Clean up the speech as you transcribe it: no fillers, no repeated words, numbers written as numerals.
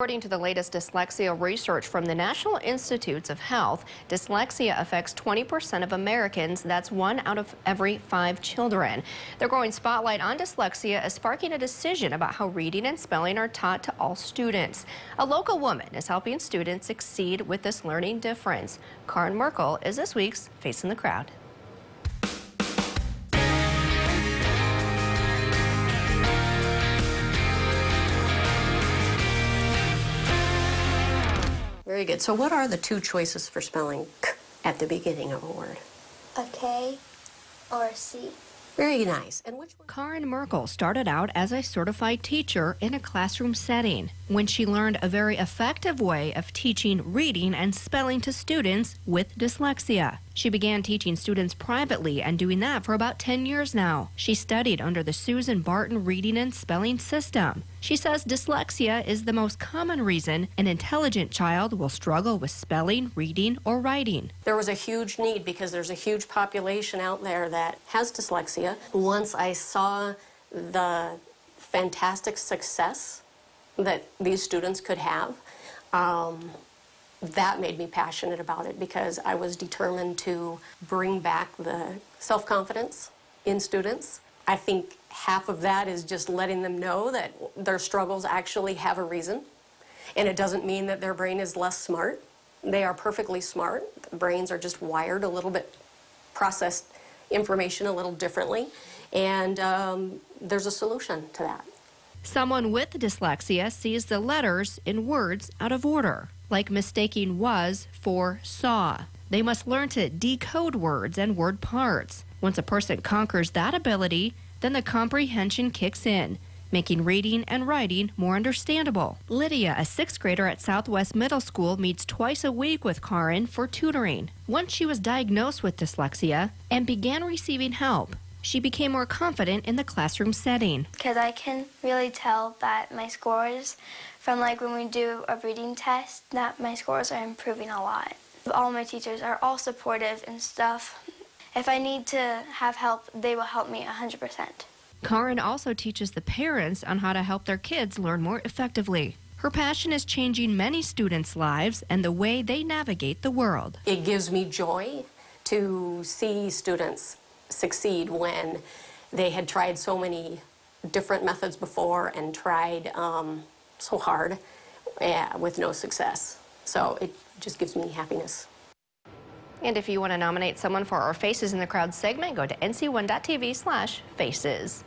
According to the latest dyslexia research from the National Institutes of Health, dyslexia affects 20% of Americans. That's 1 out of every 5 children. The growing spotlight on dyslexia is sparking a decision about how reading and spelling are taught to all students. A local woman is helping students succeed with this learning difference. Karin Merkle is this week's Face in the Crowd. Very good. So what are the 2 choices for spelling k at the beginning of a word? A K or a C. Very nice. And which one? Karin Merkle started out as a certified teacher in a classroom setting when she learned a very effective way of teaching reading and spelling to students with dyslexia. She began teaching students privately and doing that for about 10 years now. She studied under the Susan Barton reading and spelling system. She says dyslexia is the most common reason an intelligent child will struggle with spelling, reading, or writing. There was a huge need because there's a huge population out there that has dyslexia. Once I saw the fantastic success that these students could have, that made me passionate about it because I was determined to bring back the self-confidence in students. I think half of that is just letting them know that their struggles actually have a reason, and it doesn't mean that their brain is less smart. They are perfectly smart. Brains are just wired a little bit, process information a little differently, and there's a solution to that. Someone with dyslexia sees the letters in words out of order, like mistaking was for saw. They must learn to decode words and word parts. Once a person conquers that ability, then the comprehension kicks in, making reading and writing more understandable. Lydia, a 6th grader at Southwest Middle School, meets twice a week with Karin for tutoring. Once she was diagnosed with dyslexia and began receiving help, she became more confident in the classroom setting. Because I can really tell that my scores, from like when we do a reading test, that my scores are improving a lot. All my teachers are all supportive and stuff. If I need to have help, they will help me 100%. Karin also teaches the parents on how to help their kids learn more effectively. Her passion is changing many students' lives and the way they navigate the world. It gives me joy to see students succeed when they had tried so many different methods before and tried so hard with no success. So it just gives me happiness. And if you want to nominate someone for our Faces in the Crowd segment, go to nc1.tv/faces.